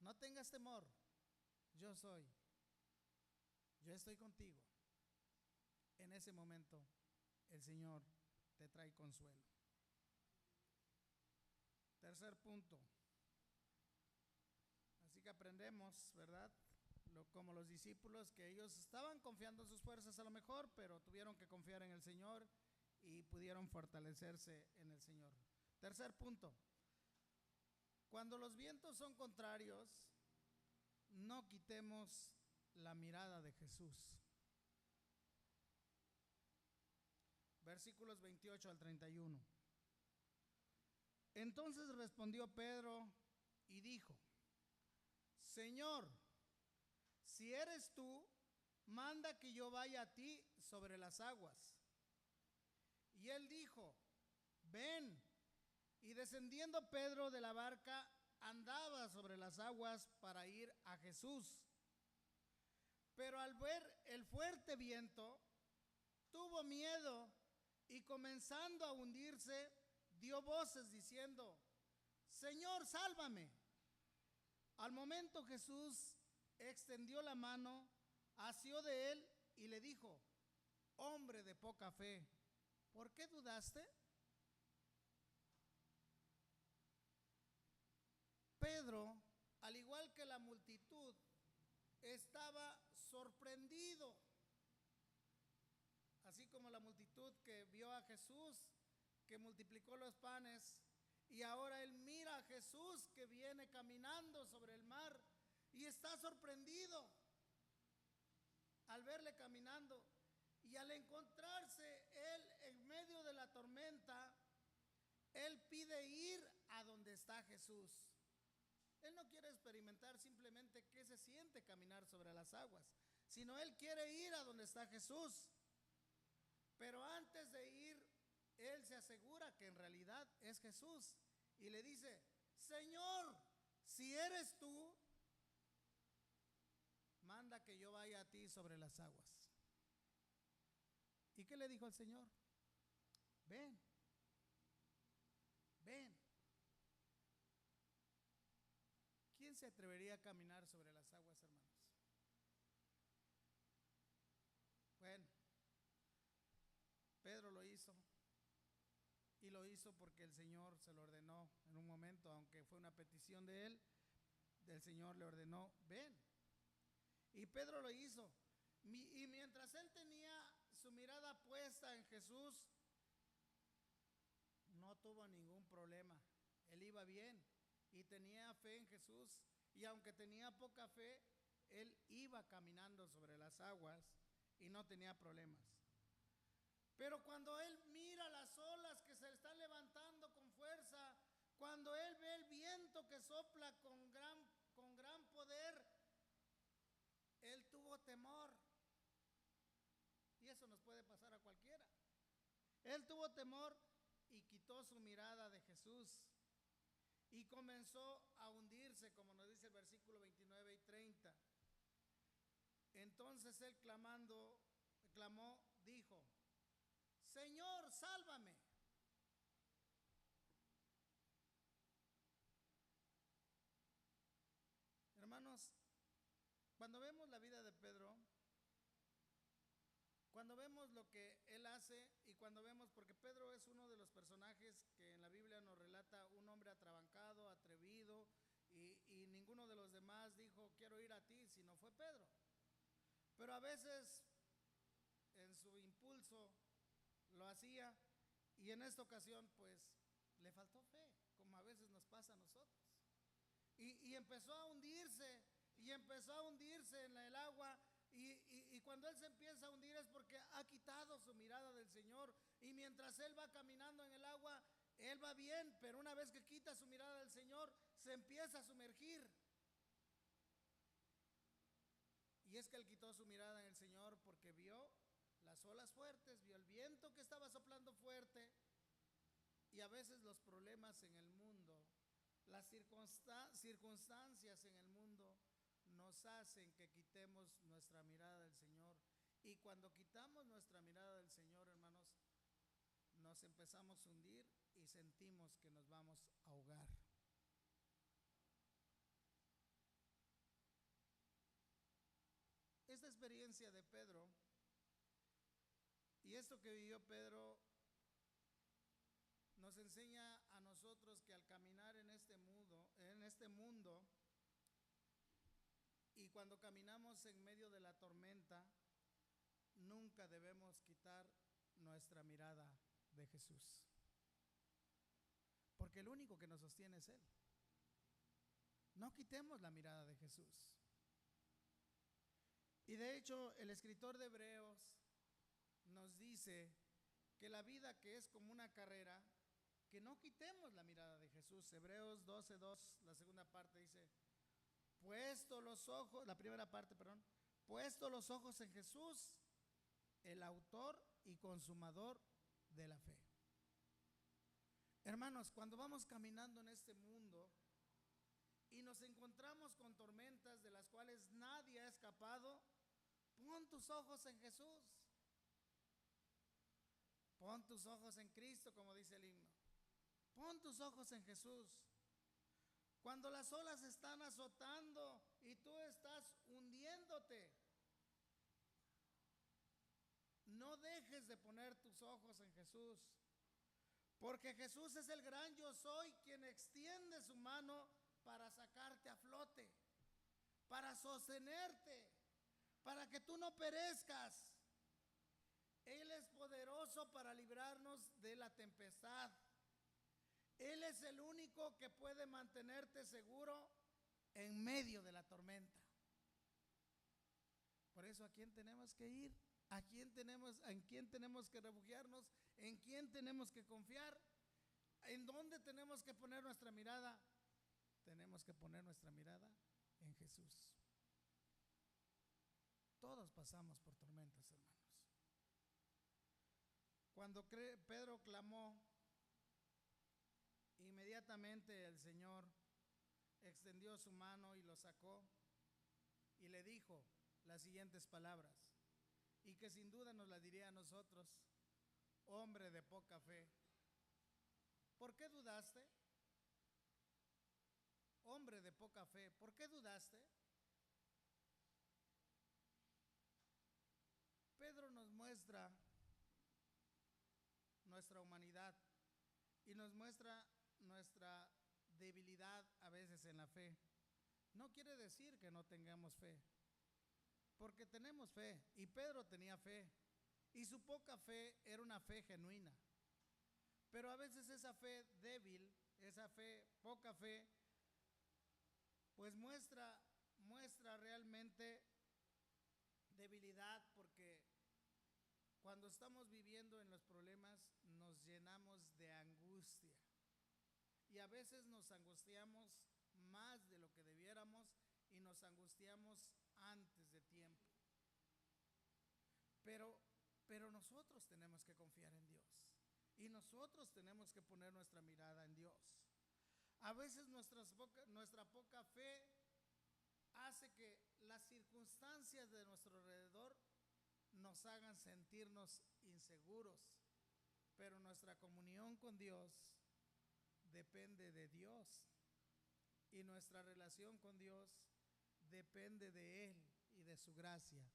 No tengas temor, yo soy. Yo estoy contigo. En ese momento el Señor te trae consuelo. Tercer punto. Así que aprendemos, ¿verdad? Como los discípulos, que ellos estaban confiando en sus fuerzas a lo mejor, pero tuvieron que confiar en el Señor y pudieron fortalecerse en el Señor. Tercer punto. Cuando los vientos son contrarios, no quitemos la mirada de Jesús. Versículos 28 al 31. Entonces respondió Pedro y dijo: Señor, si eres tú, manda que yo vaya a ti sobre las aguas. Y él dijo: ven. Y descendiendo Pedro de la barca, andaba sobre las aguas para ir a Jesús. Pero al ver el fuerte viento, tuvo miedo y, comenzando a hundirse, dio voces diciendo: Señor, sálvame. Al momento Jesús extendió la mano, asió de él y le dijo: hombre de poca fe, ¿por qué dudaste? Pedro, al igual que la multitud, estaba sorprendido, así como la multitud que vio a Jesús que multiplicó los panes, y ahora él mira a Jesús que viene caminando sobre el mar y está sorprendido al verle caminando. Y al encontrarse él en medio de la tormenta, él pide ir a donde está Jesús. Él no quiere experimentar simplemente qué se siente caminar sobre las aguas, sino él quiere ir a donde está Jesús. Pero antes de ir, él se asegura que en realidad es Jesús y le dice: Señor, si eres tú, manda que yo vaya a ti sobre las aguas. ¿Y qué le dijo el Señor? Ven, ven. ¿Quién se atrevería a caminar sobre las aguas, hermanos? Bueno, Pedro lo hizo. Y lo hizo porque el Señor se lo ordenó en un momento, aunque fue una petición de él, el Señor le ordenó: ven. Y Pedro lo hizo. Y mientras él tenía su mirada puesta en Jesús, no tuvo ningún problema. Él iba bien y tenía fe en Jesús. Y aunque tenía poca fe, él iba caminando sobre las aguas y no tenía problemas. Pero cuando él mira las olas que se están levantando con fuerza, cuando él ve el viento que sopla con gran poder, él tuvo temor. Y eso nos puede pasar a cualquiera. Él tuvo temor y quitó su mirada de Jesús y comenzó a hundirse, como nos dice el versículo 29 y 30. Entonces él clamó, dijo: Señor, sálvame. Hermanos, cuando vemos la vida de Pedro, cuando vemos lo que él hace y cuando vemos, porque Pedro es uno de los personajes que en la Biblia nos relata un hombre atrabancado, atrevido, y ninguno de los demás dijo: quiero ir a ti, sino fue Pedro. Pero a veces en su impulso lo hacía, y en esta ocasión pues le faltó fe, como a veces nos pasa a nosotros. Y empezó a hundirse, y empezó a hundirse en el agua. Y cuando él se empieza a hundir es porque ha quitado su mirada del Señor. Y mientras él va caminando en el agua, él va bien, pero una vez que quita su mirada del Señor, se empieza a sumergir. Y es que él quitó su mirada en el Señor porque vio las olas fuertes, vio el viento que estaba soplando fuerte. Y a veces los problemas en el mundo, las circunstancias en el mundo nos hacen que quitemos nuestra mirada del Señor. Y cuando quitamos nuestra mirada del Señor, hermanos, nos empezamos a hundir y sentimos que nos vamos a ahogar. Esta experiencia de Pedro y esto que vivió Pedro nos enseña a nosotros que al caminar en este mundo, y cuando caminamos en medio de la tormenta, nunca debemos quitar nuestra mirada de Jesús, porque el único que nos sostiene es Él. No quitemos la mirada de Jesús. Y de hecho, el escritor de Hebreos nos dice que la vida que es como una carrera, que no quitemos la mirada de Jesús. Hebreos 12:2, la segunda parte dice, puesto los ojos, la primera parte, perdón, puesto los ojos en Jesús, el autor y consumador de la fe. Hermanos, cuando vamos caminando en este mundo y nos encontramos con tormentas de las cuales nadie ha escapado, pon tus ojos en Jesús. Pon tus ojos en Cristo, como dice el himno. Pon tus ojos en Jesús. Cuando las olas están azotando y tú estás hundiéndote, no dejes de poner tus ojos en Jesús, porque Jesús es el gran yo soy, quien extiende su mano para sacarte a flote, para sostenerte, para que tú no perezcas. Él es poderoso para librarnos de la tempestad. Él es el único que puede mantenerte seguro en medio de la tormenta. Por eso, ¿a quién tenemos que ir? ¿En quién tenemos que refugiarnos? ¿En quién tenemos que confiar? ¿En dónde tenemos que poner nuestra mirada? Tenemos que poner nuestra mirada en Jesús. Todos pasamos por tormentas, hermanos. Cuando Pedro clamó, inmediatamente el Señor extendió su mano y lo sacó y le dijo las siguientes palabras, y que sin duda nos las diría a nosotros: hombre de poca fe, ¿por qué dudaste? Hombre de poca fe, ¿por qué dudaste? Pedro nos muestra nuestra humanidad y nos muestra nuestra debilidad a veces en la fe. No quiere decir que no tengamos fe, porque tenemos fe, y Pedro tenía fe, y su poca fe era una fe genuina. Pero a veces esa fe débil, esa fe, poca fe, pues muestra realmente debilidad, porque cuando estamos viviendo en los problemas nos llenamos de angustia. Y a veces nos angustiamos más de lo que debiéramos y nos angustiamos antes de tiempo. Pero nosotros tenemos que confiar en Dios y nosotros tenemos que poner nuestra mirada en Dios. A veces nuestra poca fe hace que las circunstancias de nuestro alrededor nos hagan sentirnos inseguros, pero nuestra comunión con Dios depende de Dios y nuestra relación con Dios depende de Él y de su gracia,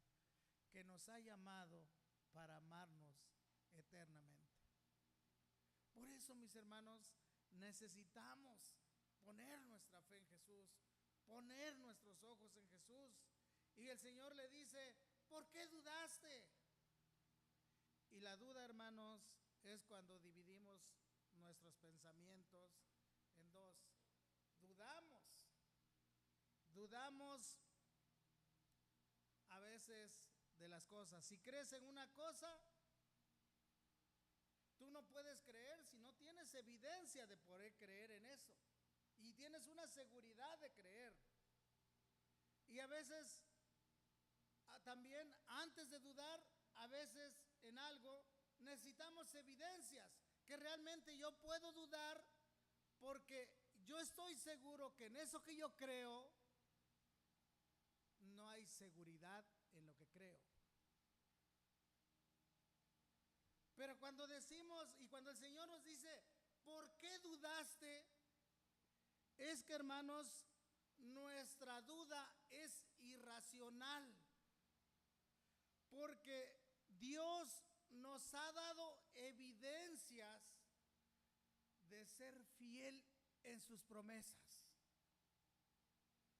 que nos ha llamado para amarnos eternamente. Por eso, mis hermanos, necesitamos poner nuestra fe en Jesús, poner nuestros ojos en Jesús. Y el Señor le dice: ¿por qué dudaste? Y la duda, hermanos, es cuando dividimos nuestros pensamientos en Dios, dudamos a veces de las cosas. Si crees en una cosa, tú no puedes creer si no tienes evidencia de poder creer en eso y tienes una seguridad de creer. Y a veces también antes de dudar, a veces en algo necesitamos evidencias que realmente yo puedo dudar porque yo estoy seguro que en eso que yo creo no hay seguridad en lo que creo. Pero cuando decimos y cuando el Señor nos dice, ¿por qué dudaste? Es que, hermanos, nuestra duda es irracional, porque Dios nos ha dado evidencias de ser fiel en sus promesas.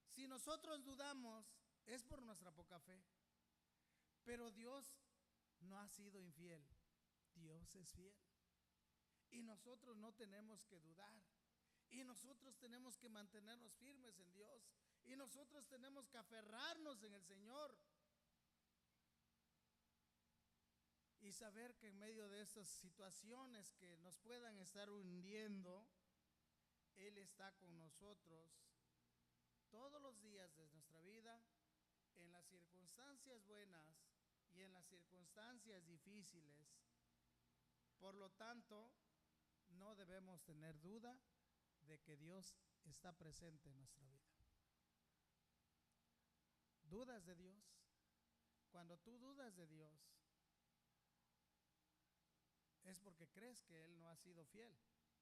Si nosotros dudamos, es por nuestra poca fe, pero Dios no ha sido infiel. Dios es fiel y nosotros no tenemos que dudar, y nosotros tenemos que mantenernos firmes en Dios, y nosotros tenemos que aferrarnos en el Señor y saber que en medio de estas situaciones que nos puedan estar hundiendo, Él está con nosotros todos los días de nuestra vida, en las circunstancias buenas y en las circunstancias difíciles. Por lo tanto, no debemos tener duda de que Dios está presente en nuestra vida. ¿Dudas de Dios? Cuando tú dudas de Dios, es porque crees que Él no ha sido fiel,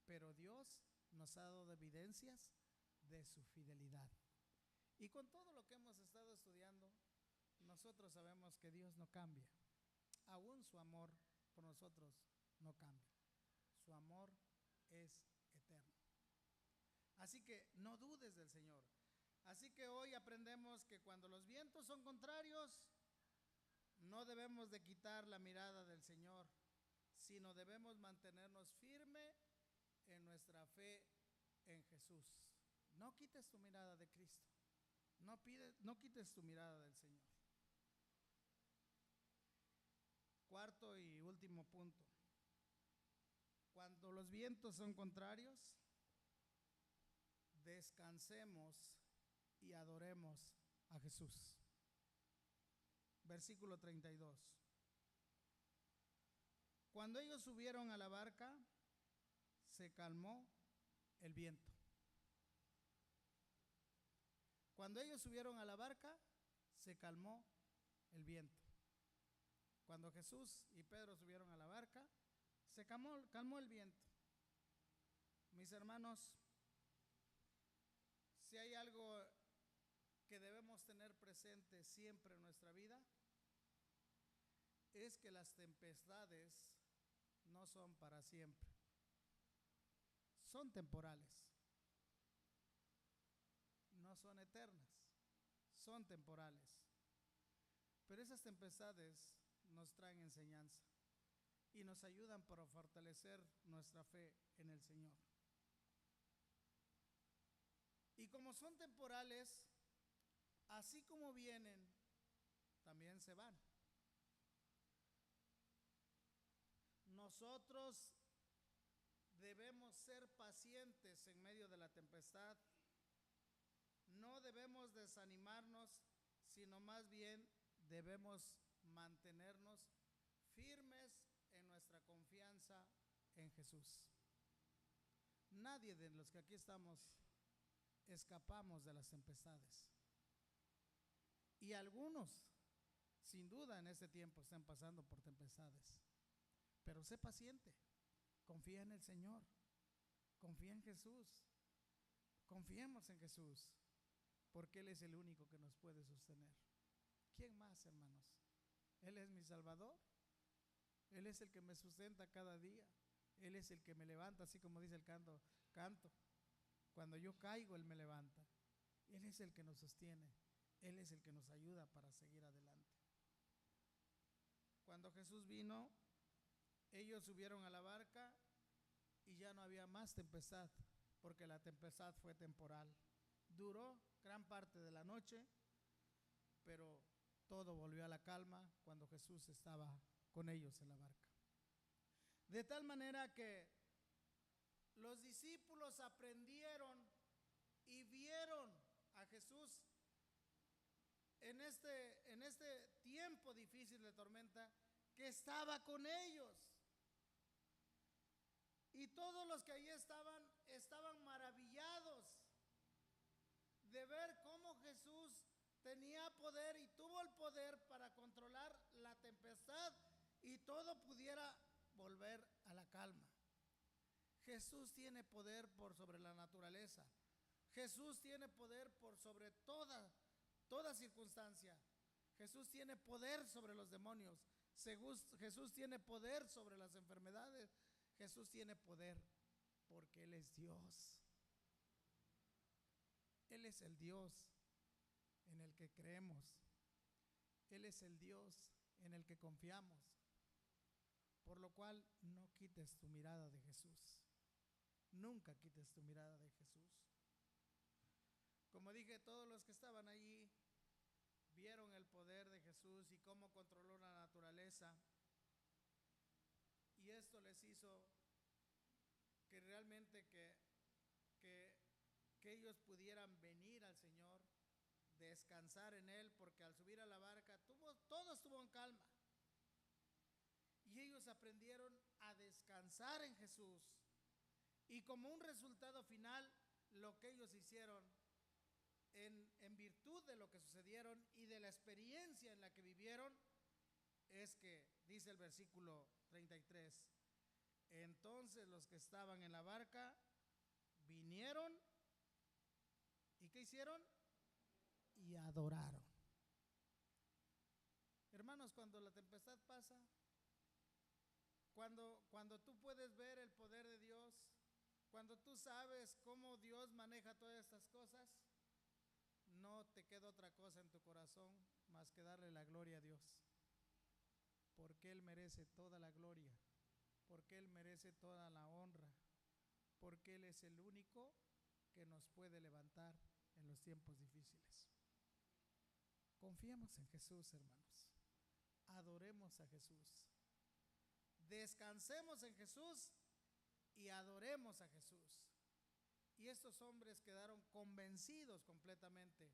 pero Dios nos ha dado evidencias de su fidelidad. Y con todo lo que hemos estado estudiando, nosotros sabemos que Dios no cambia. Aún su amor por nosotros no cambia. Su amor es eterno. Así que no dudes del Señor. Así que hoy aprendemos que cuando los vientos son contrarios, no debemos de quitar la mirada del Señor, sino debemos mantenernos firme en nuestra fe en Jesús. No quites tu mirada de Cristo. No quites tu mirada del Señor. Cuarto y último punto. Cuando los vientos son contrarios, descansemos y adoremos a Jesús. Versículo 32. Cuando ellos subieron a la barca, se calmó el viento. Cuando ellos subieron a la barca, se calmó el viento. Cuando Jesús y Pedro subieron a la barca, se calmó el viento. Mis hermanos, si hay algo que debemos tener presente siempre en nuestra vida, es que las tempestades no son para siempre. Son temporales. No son eternas. Son temporales. Pero esas tempestades nos traen enseñanza y nos ayudan para fortalecer nuestra fe en el Señor. Y como son temporales, así como vienen, también se van. Nosotros debemos ser pacientes en medio de la tempestad. No debemos desanimarnos, sino más bien debemos mantenernos firmes en nuestra confianza en Jesús. Nadie de los que aquí estamos escapamos de las tempestades. Y algunos, sin duda, en este tiempo están pasando por tempestades. Pero sé paciente, confía en el Señor, confía en Jesús, confiemos en Jesús, porque Él es el único que nos puede sostener. ¿Quién más, hermanos? Él es mi Salvador, Él es el que me sustenta cada día, Él es el que me levanta, así como dice el canto. Cuando yo caigo, Él me levanta. Él es el que nos sostiene, Él es el que nos ayuda para seguir adelante. Cuando Jesús vino, ellos subieron a la barca y ya no había más tempestad. porque la tempestad fue temporal. Duró gran parte de la noche, pero todo volvió a la calma cuando Jesús estaba con ellos en la barca. De tal manera que los discípulos aprendieron y vieron a Jesús en este tiempo difícil de tormenta, que estaba con ellos. Y todos los que allí estaban maravillados de ver cómo Jesús tenía poder y tuvo el poder para controlar la tempestad y todo pudiera volver a la calma. Jesús tiene poder por sobre la naturaleza. Jesús tiene poder por sobre toda circunstancia. Jesús tiene poder sobre los demonios. Jesús tiene poder sobre las enfermedades. Jesús tiene poder porque Él es Dios. Él es el Dios en el que creemos. Él es el Dios en el que confiamos. Por lo cual no quites tu mirada de Jesús. Nunca quites tu mirada de Jesús. Como dije, todos los que estaban allí vieron el poder de Jesús y cómo controló la naturaleza. Y esto les hizo que realmente que ellos pudieran venir al Señor, descansar en Él, porque al subir a la barca todo estuvo en calma. Y ellos aprendieron a descansar en Jesús. Y como un resultado final, lo que ellos hicieron en virtud de lo que sucedieron y de la experiencia en la que vivieron, es que dice el versículo 33, entonces los que estaban en la barca vinieron y ¿qué hicieron? Y adoraron. Hermanos, cuando la tempestad pasa, cuando tú puedes ver el poder de Dios, cuando tú sabes cómo Dios maneja todas estas cosas, no te queda otra cosa en tu corazón más que darle la gloria a Dios, porque Él merece toda la gloria, porque Él merece toda la honra, porque Él es el único que nos puede levantar en los tiempos difíciles. Confiemos en Jesús, hermanos. Adoremos a Jesús. Descansemos en Jesús y adoremos a Jesús. Y estos hombres quedaron convencidos completamente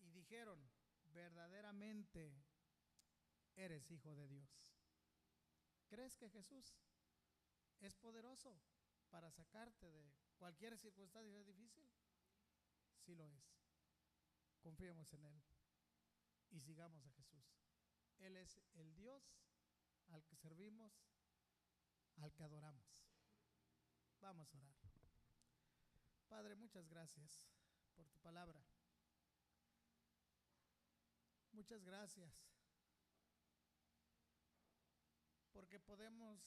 y dijeron, verdaderamente eres hijo de Dios. ¿Crees que Jesús es poderoso para sacarte de cualquier circunstancia difícil? Sí lo es. Confiemos en Él y sigamos a Jesús. Él es el Dios al que servimos, al que adoramos. Vamos a orar. Padre, muchas gracias por tu palabra. Muchas gracias porque podemos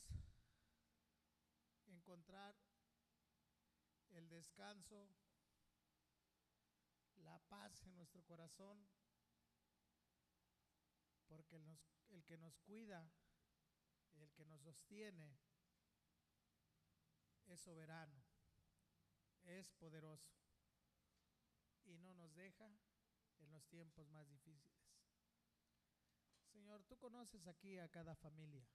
encontrar el descanso, la paz en nuestro corazón, porque el que nos cuida, el que nos sostiene, es soberano, es poderoso y no nos deja en los tiempos más difíciles. Señor, tú conoces aquí a cada familia.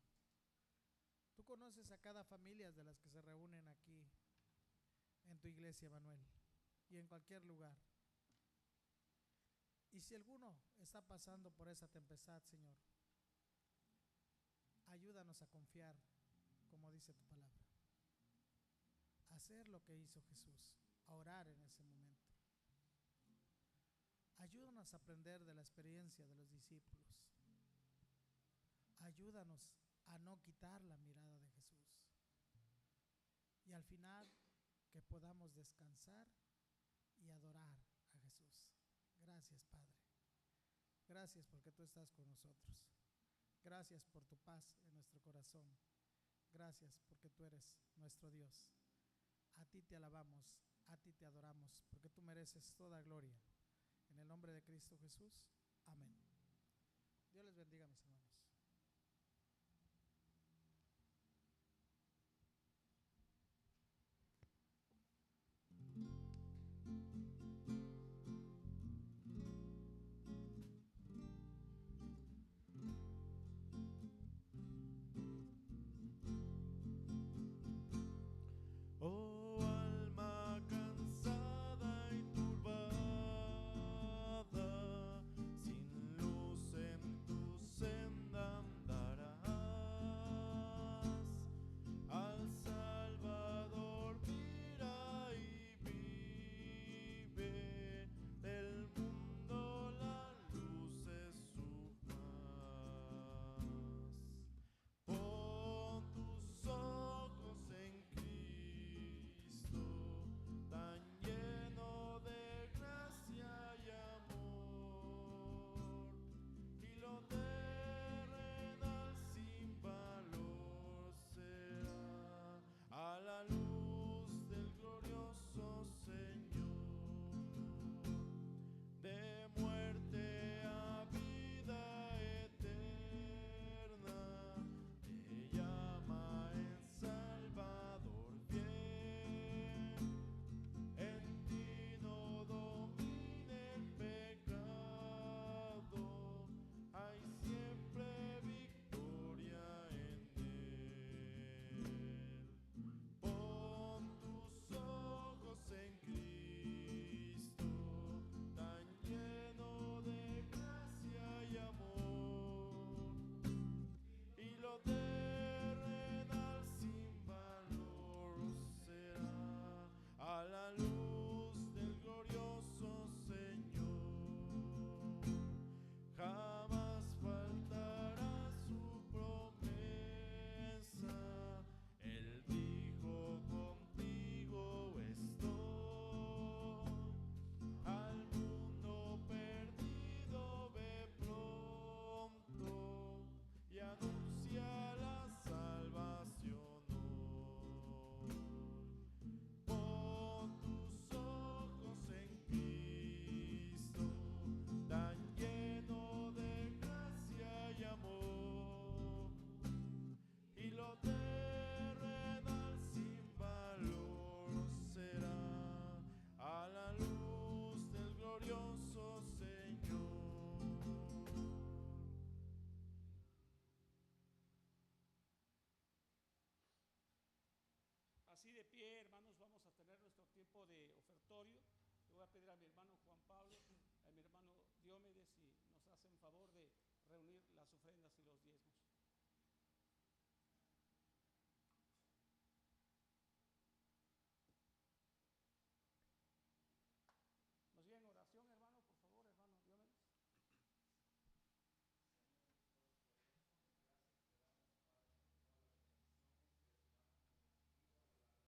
Tú conoces a cada familia de las que se reúnen aquí en tu iglesia, Manuel, y en cualquier lugar. Y si alguno está pasando por esa tempestad, Señor, ayúdanos a confiar, como dice tu palabra, a hacer lo que hizo Jesús, a orar en ese momento. Ayúdanos a aprender de la experiencia de los discípulos. Ayúdanos a no quitar la mirada de Jesús. Y al final que podamos descansar y adorar a Jesús. Gracias, Padre. Gracias porque tú estás con nosotros. Gracias por tu paz en nuestro corazón. Gracias porque tú eres nuestro Dios. A ti te alabamos, a ti te adoramos, porque tú mereces toda gloria. En el nombre de Cristo Jesús. Amén. Dios les bendiga, mis hermanos. Así de pie, hermanos, vamos a tener nuestro tiempo de ofertorio. Le voy a pedir a mi hermano Juan Pablo, a mi hermano Diomedes, si nos hacen favor de reunir las ofrendas y los diezmos.